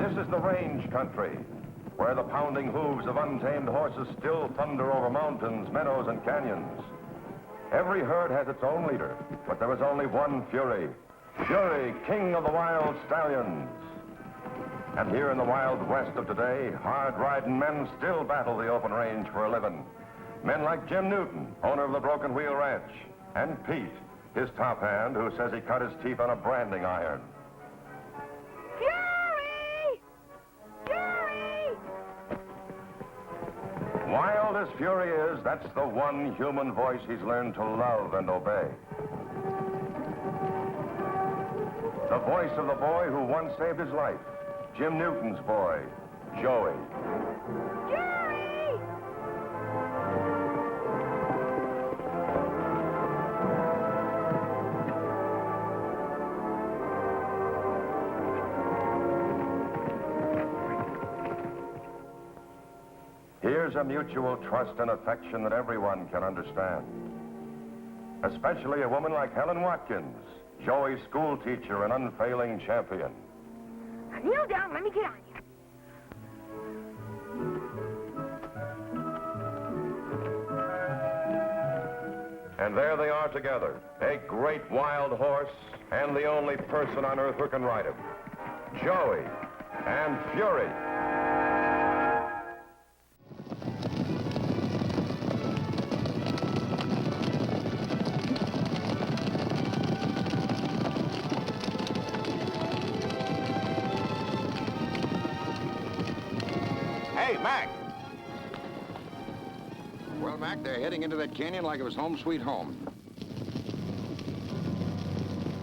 This is the range country, where the pounding hooves of untamed horses still thunder over mountains, meadows, and canyons. Every herd has its own leader, but there is only one Fury. Fury, king of the wild stallions. And here in the wild west of today, hard-riding men still battle the open range for a living. Men like Jim Newton, owner of the Broken Wheel Ranch, and Pete, his top hand, who says he cut his teeth on a branding iron. Fury! Fury! Wild as Fury is, that's the one human voice he's learned to love and obey. The voice of the boy who once saved his life. Jim Newton's boy, Joey. Fury! Here's a mutual trust and affection that everyone can understand. Especially a woman like Helen Watkins, Joey's school teacher and unfailing champion. Now kneel down and let me get on you. And there they are together, a great wild horse and the only person on earth who can ride him. Joey and Fury. Hey, Mac! Well, Mac, they're heading into that canyon like it was home sweet home.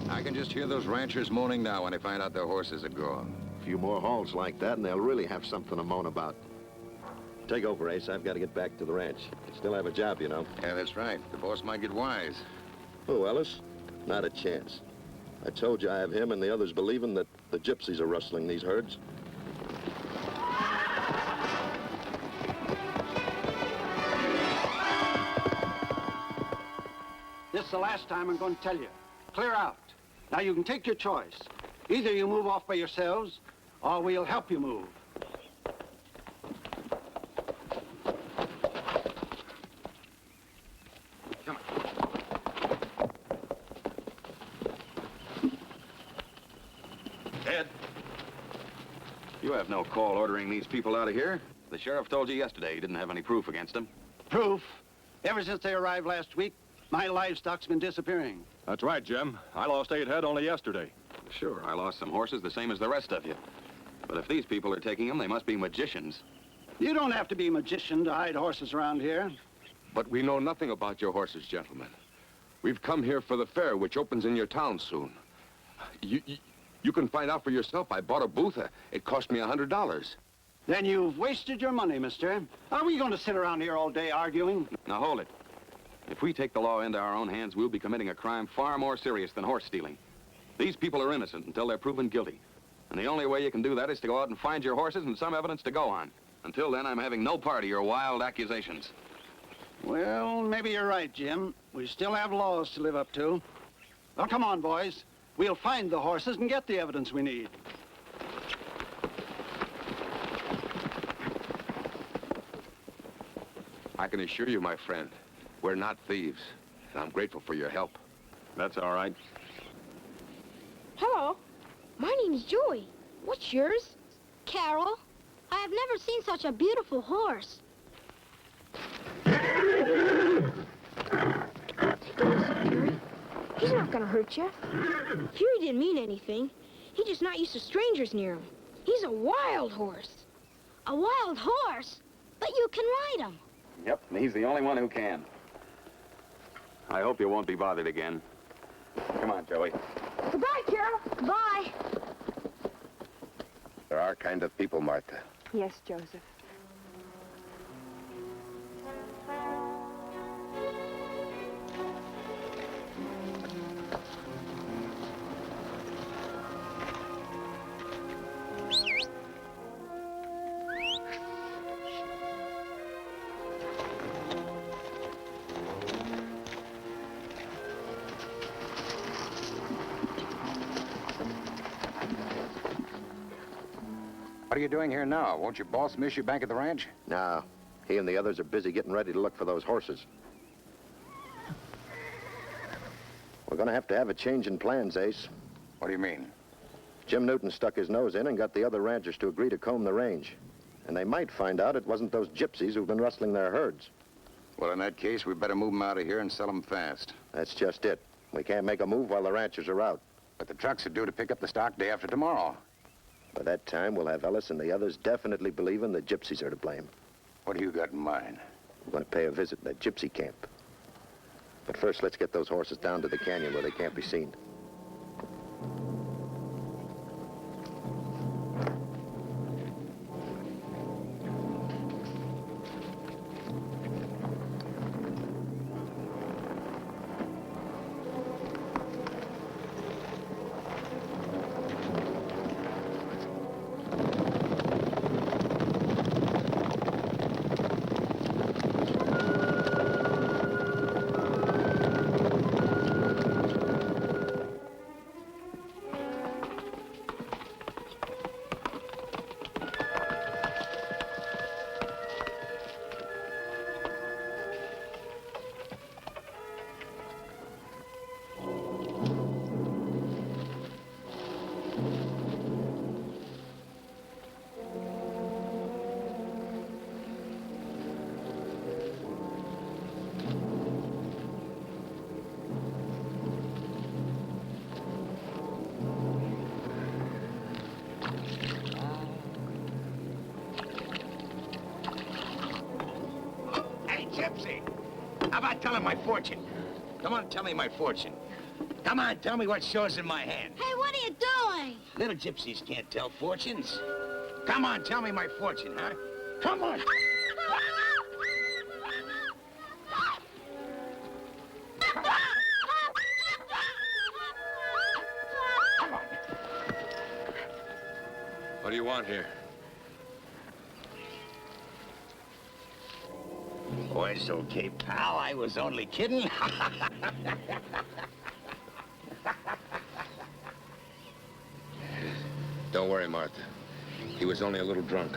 I can just hear those ranchers moaning now when they find out their horses are gone. A few more hauls like that, and they'll really have something to moan about. Take over, Ace. I've got to get back to the ranch. I still have a job, you know. Yeah, that's right. The boss might get wise. Who, Ellis? Not a chance. I told you I have him and the others believing that the Gypsies are rustling these herds. This is the last time I'm going to tell you. Clear out. Now you can take your choice. Either you move off by yourselves, or we'll help you move. Come on. Ed, you have no call ordering these people out of here. The sheriff told you yesterday he didn't have any proof against them. Proof? Ever since they arrived last week, my livestock's been disappearing. That's right, Jim. I lost 8 head only yesterday. Sure, I lost some horses the same as the rest of you. But if these people are taking them, they must be magicians. You don't have to be a magician to hide horses around here. But we know nothing about your horses, gentlemen. We've come here for the fair, which opens in your town soon. You can find out for yourself. I bought a booth. It cost me $100. Then you've wasted your money, mister. Are we going to sit around here all day arguing? Now, hold it. If we take the law into our own hands, we'll be committing a crime far more serious than horse stealing. These people are innocent until they're proven guilty. And the only way you can do that is to go out and find your horses and some evidence to go on. Until then, I'm having no part of your wild accusations. Well, maybe you're right, Jim. We still have laws to live up to. Well, come on, boys. We'll find the horses and get the evidence we need. I can assure you, my friend, we're not thieves. And I'm grateful for your help. That's all right. Hello. My name's Joey. What's yours? Carol. I have never seen such a beautiful horse. Fury. He's not gonna hurt you. Fury didn't mean anything. He's just not used to strangers near him. He's a wild horse. A wild horse? But you can ride him. Yep, and he's the only one who can. I hope you won't be bothered again. Come on, Joey. Goodbye, Carol. Goodbye. There are kind of people, Martha. Yes, Joseph. What are you doing here now? Won't your boss miss you back at the ranch? No. He and the others are busy getting ready to look for those horses. We're going to have a change in plans, Ace. What do you mean? Jim Newton stuck his nose in and got the other ranchers to agree to comb the range. And they might find out it wasn't those gypsies who've been rustling their herds. Well, in that case, we better move them out of here and sell them fast. That's just it. We can't make a move while the ranchers are out. But the trucks are due to pick up the stock day after tomorrow. By that time, we'll have Ellis and the others definitely believing the gypsies are to blame. What do you got in mind? We're going to pay a visit to that gypsy camp. But first, let's get those horses down to the canyon where they can't be seen. Gypsy, how about telling my fortune? Come on, tell me my fortune. Come on, tell me what shows in my hand. Hey, what are you doing? Little gypsies can't tell fortunes. Come on, tell me my fortune, huh? Come on. Come on. What do you want here? Oh, it's okay, pal. I was only kidding. Don't worry, Martha. He was only a little drunk.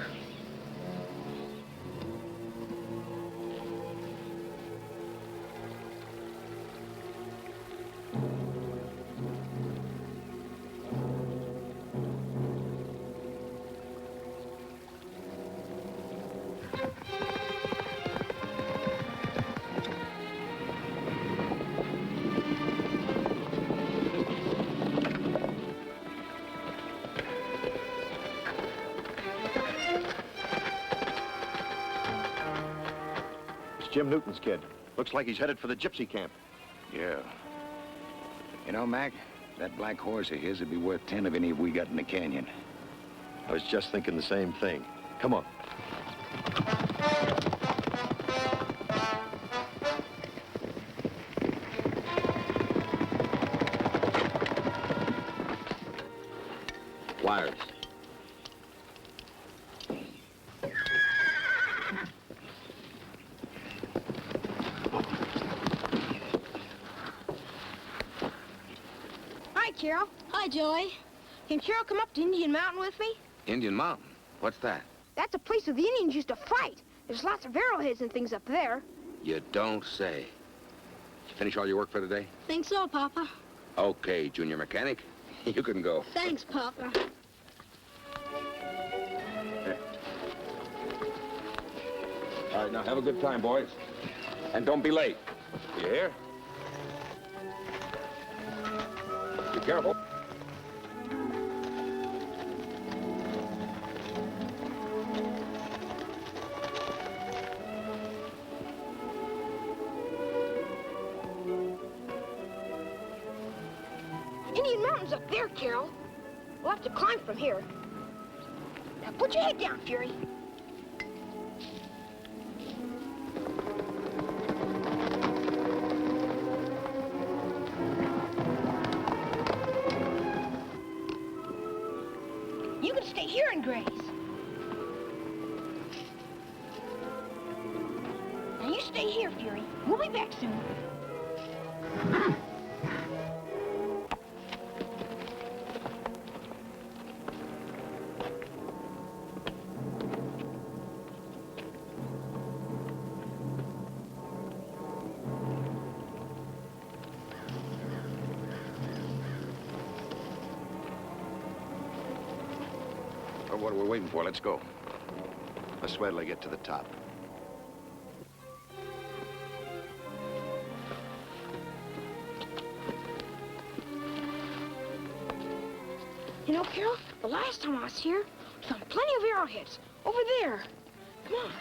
Jim Newton's kid. Looks like he's headed for the gypsy camp. Yeah. You know, Mac, that black horse of his would be worth 10 of any we got in the canyon. I was just thinking the same thing. Come on. Wires. Carol. Hi, Joey. Can Carol come up to Indian Mountain with me? Indian Mountain? What's that? That's a place where the Indians used to fight. There's lots of arrowheads and things up there. You don't say. Did you finish all your work for today? Think so, Papa. Okay, junior mechanic. You can go. Thanks, Papa. All right, now have a good time, boys. And don't be late. You hear? Be careful. Indian Mountain's up there, Carol. We'll have to climb from here. Now put your head down, Fury. You can stay here and graze. Now you stay here, Fury. We'll be back soon. what are we waiting for? Let's go. Let's wait till I get to the top. You know, Carol, the last time I was here, we found plenty of arrowheads. Over there. Come on.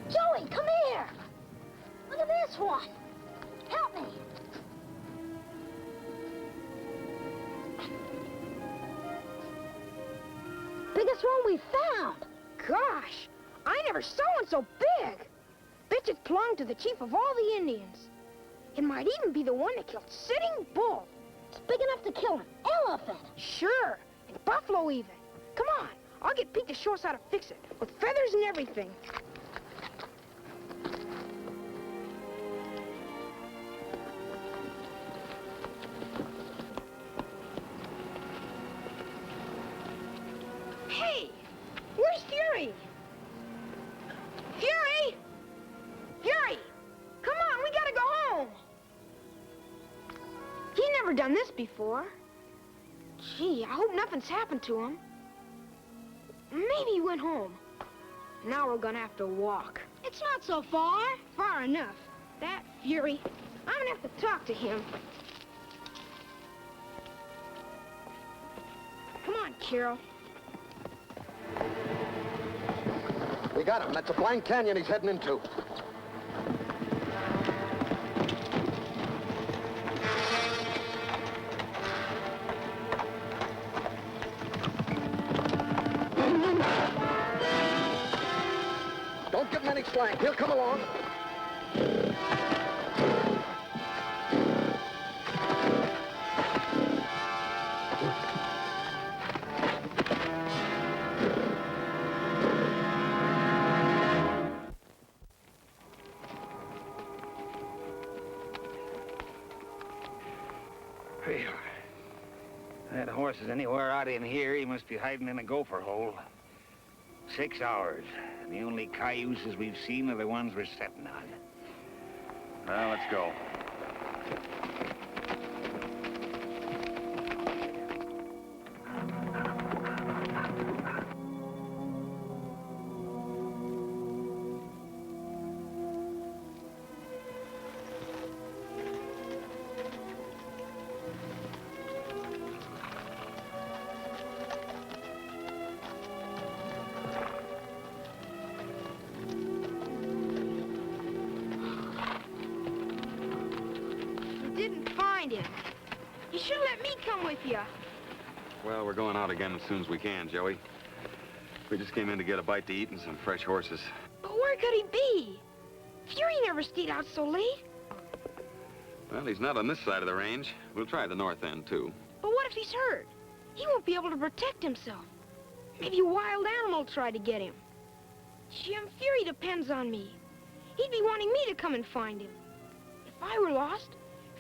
Joey, come here. Look at this one. Help me. Biggest one we found. Gosh, I never saw one so big. Bet it belonged to the chief of all the Indians. It might even be the one that killed Sitting Bull. It's big enough to kill an elephant. Sure, and buffalo even. Come on, I'll get Pete to show us how to fix it, with feathers and everything. Hey, where's Fury? Fury! Fury! Come on, we gotta go home. He's never done this before. Gee, I hope nothing's happened to him. Maybe he went home. Now we're gonna have to walk. It's not so far. Far enough. That Fury, I'm gonna have to talk to him. Come on, Carol. We got him. That's a blind canyon he's heading into. Don't give him any slack. He'll come along. Well, that horse is anywhere out in here. He must be hiding in a gopher hole. 6 hours. And the only cayuses we've seen are the ones we're stepping on. Now, let's go. You should let me come with you. Well, we're going out again as soon as we can, Joey. We just came in to get a bite to eat and some fresh horses. But where could he be? Fury never stayed out so late. Well, he's not on this side of the range. We'll try the north end, too. But what if he's hurt? He won't be able to protect himself. Maybe a wild animal will try to get him. Jim, Fury depends on me. He'd be wanting me to come and find him. If I were lost,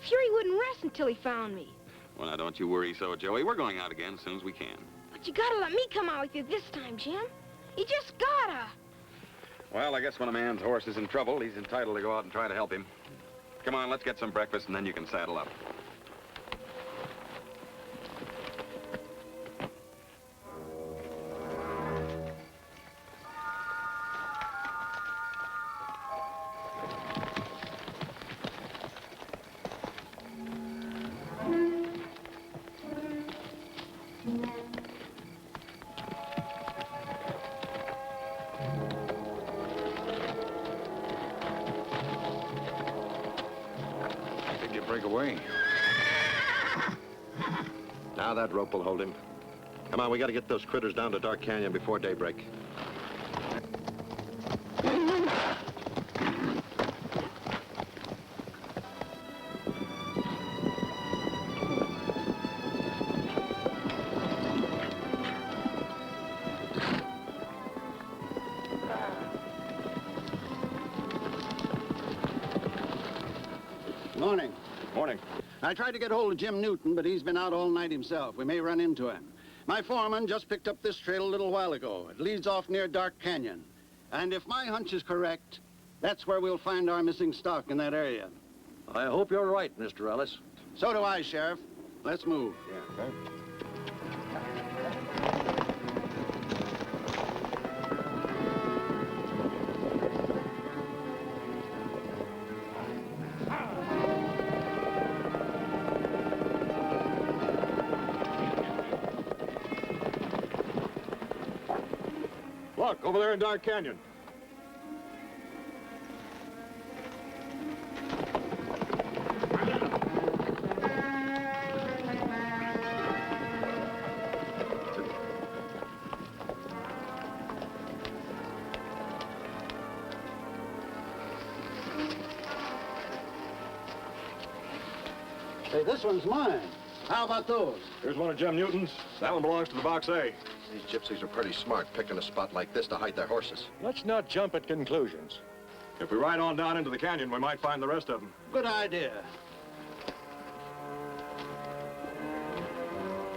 Fury wouldn't rest until he found me. Well, now, don't you worry so, Joey. We're going out again as soon as we can. But you gotta let me come out with you this time, Jim. You just gotta. Well, I guess when a man's horse is in trouble, he's entitled to go out and try to help him. Come on, let's get some breakfast, and then you can saddle up. Break away. Now that rope will hold him. Come on, we got to get those critters down to Dark Canyon before daybreak. Morning. Morning. I tried to get hold of Jim Newton, but he's been out all night himself. We may run into him. My foreman just picked up this trail a little while ago. It leads off near Dark Canyon. And if my hunch is correct, that's where we'll find our missing stock in that area. I hope you're right, Mr. Ellis. So do I, Sheriff. Let's move. Yeah. Okay. Look, over there in Dark Canyon. Hey, this one's mine. How about those? Here's one of Jim Newton's. That one belongs to the Box A. These gypsies are pretty smart, picking a spot like this to hide their horses. Let's not jump at conclusions. If we ride on down into the canyon, we might find the rest of them. Good idea.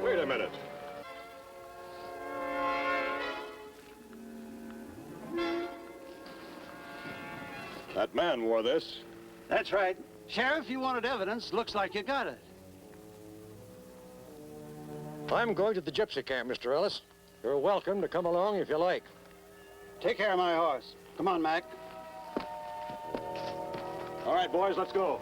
Wait a minute. That man wore this. That's right. Sheriff, you wanted evidence. Looks like you got it. I'm going to the gypsy camp, Mr. Ellis. You're welcome to come along if you like. Take care of my horse. Come on, Mac. All right, boys, let's go.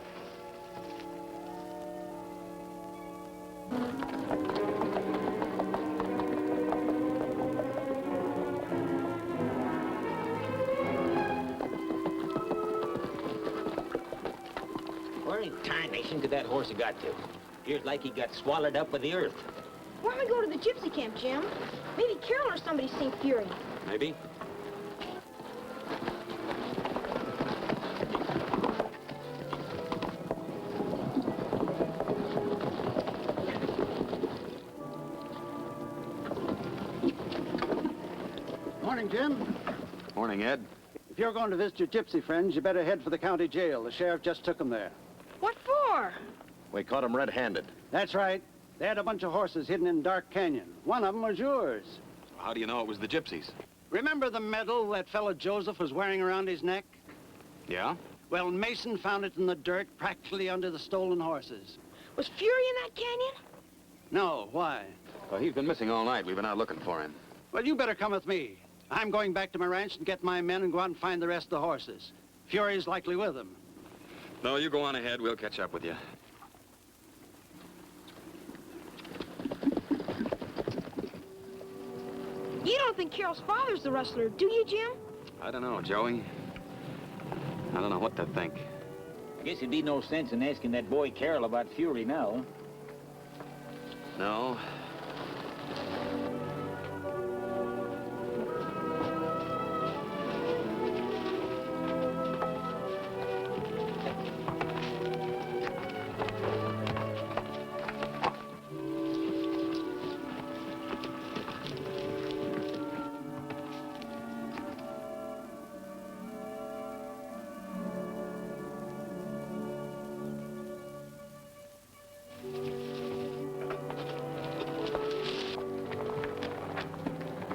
Where in tarnation could that horse have got to? Appears like he got swallowed up with the earth. Why don't we go to the gypsy camp, Jim? Maybe Carol or somebody's seen Fury. Maybe. Morning, Jim. Morning, Ed. If you're going to visit your gypsy friends, you better head for the county jail. The sheriff just took them there. What for? We caught them red-handed. That's right. They had a bunch of horses hidden in Dark Canyon. One of them was yours. How do you know it was the gypsies? Remember the medal that fellow Joseph was wearing around his neck? Yeah? Well, Mason found it in the dirt practically under the stolen horses. Was Fury in that canyon? No, why? Well, he's been missing all night. We've been out looking for him. Well, you better come with me. I'm going back to my ranch and get my men and go out and find the rest of the horses. Fury's likely with them. No, you go on ahead. We'll catch up with you. You don't think Carol's father's the rustler, do you, Jim? I don't know, Joey. I don't know what to think. I guess there'd be no sense in asking that boy Carol about Fury now. No.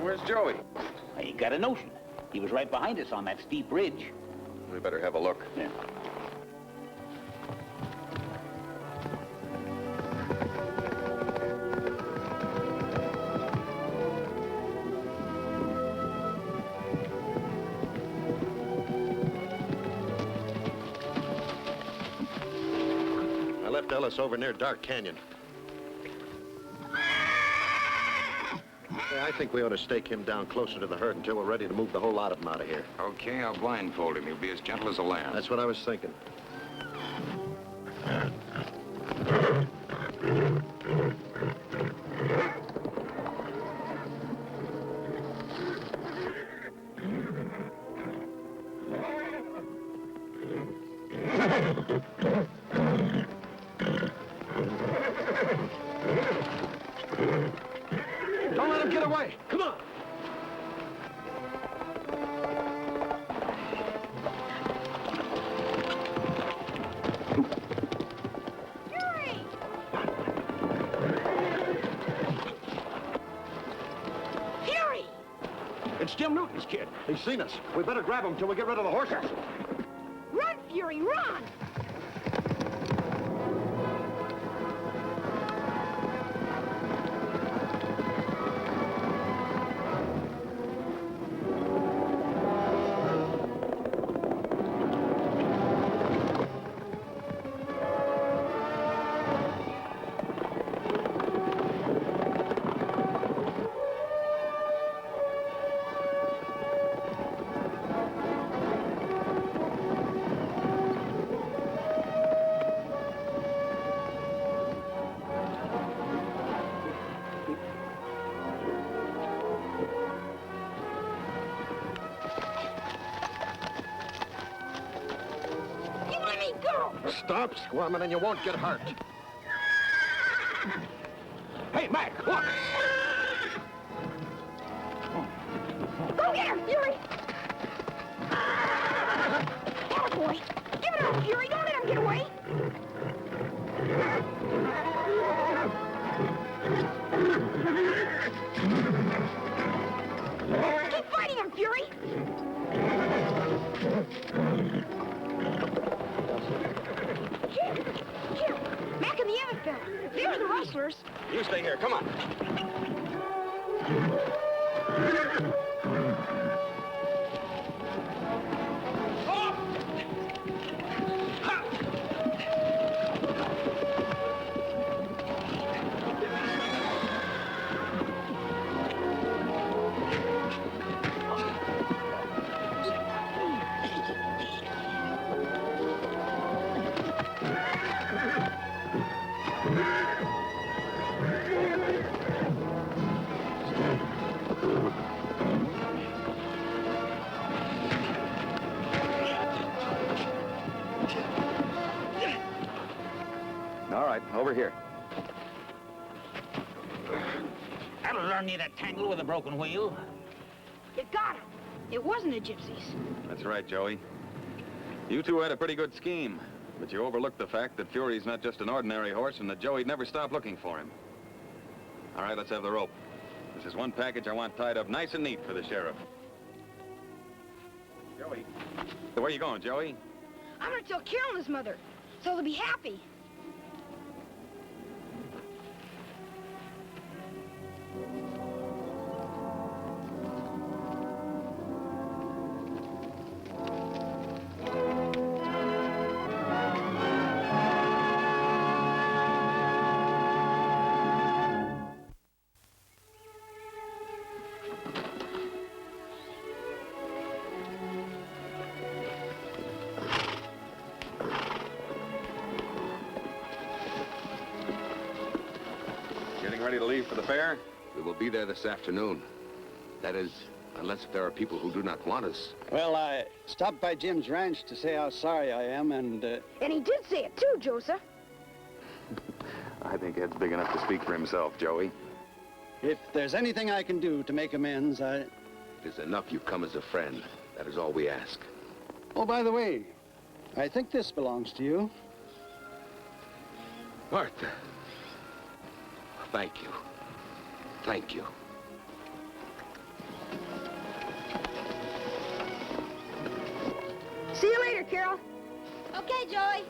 Where's Joey? I ain't got a notion. He was right behind us on that steep ridge. We better have a look. Yeah. I left Ellis over near Dark Canyon. I think we ought to stake him down closer to the herd until we're ready to move the whole lot of them out of here. Okay, I'll blindfold him. He'll be as gentle as a lamb. That's what I was thinking. Don't let him get away. Come on. Jim Newton's kid. He's seen us. We better grab him till we get rid of the horses. Run, Fury, run! Stop squirming and you won't get hurt. Hey, Mac, look! Go get him, Fury! Atta boy! Give it up, Fury! Don't let him get away! Keep fighting him, Fury! Here, Mac and the other fella. They're the rustlers. You stay here. Come on. All right, over here. That'll learn you to tangle with a broken wheel. You got him. It wasn't the Gypsies. That's right, Joey. You two had a pretty good scheme, but you overlooked the fact that Fury's not just an ordinary horse and that Joey'd never stop looking for him. All right, let's have the rope. This is one package I want tied up nice and neat for the sheriff. Joey. Where you going, Joey? I'm gonna tell Carol and his mother, so they'll be happy. Ready to leave for the fair? We will be there this afternoon. That is, unless there are people who do not want us. Well, I stopped by Jim's ranch to say how sorry I am, and And he did say it too, Joseph. I think Ed's big enough to speak for himself, Joey. if there's anything I can do to make amends, It is enough you've come as a friend. That is all we ask. Oh, by the way, I think this belongs to you. Martha. Thank you. Thank you. See you later, Carol. Okay, Joey.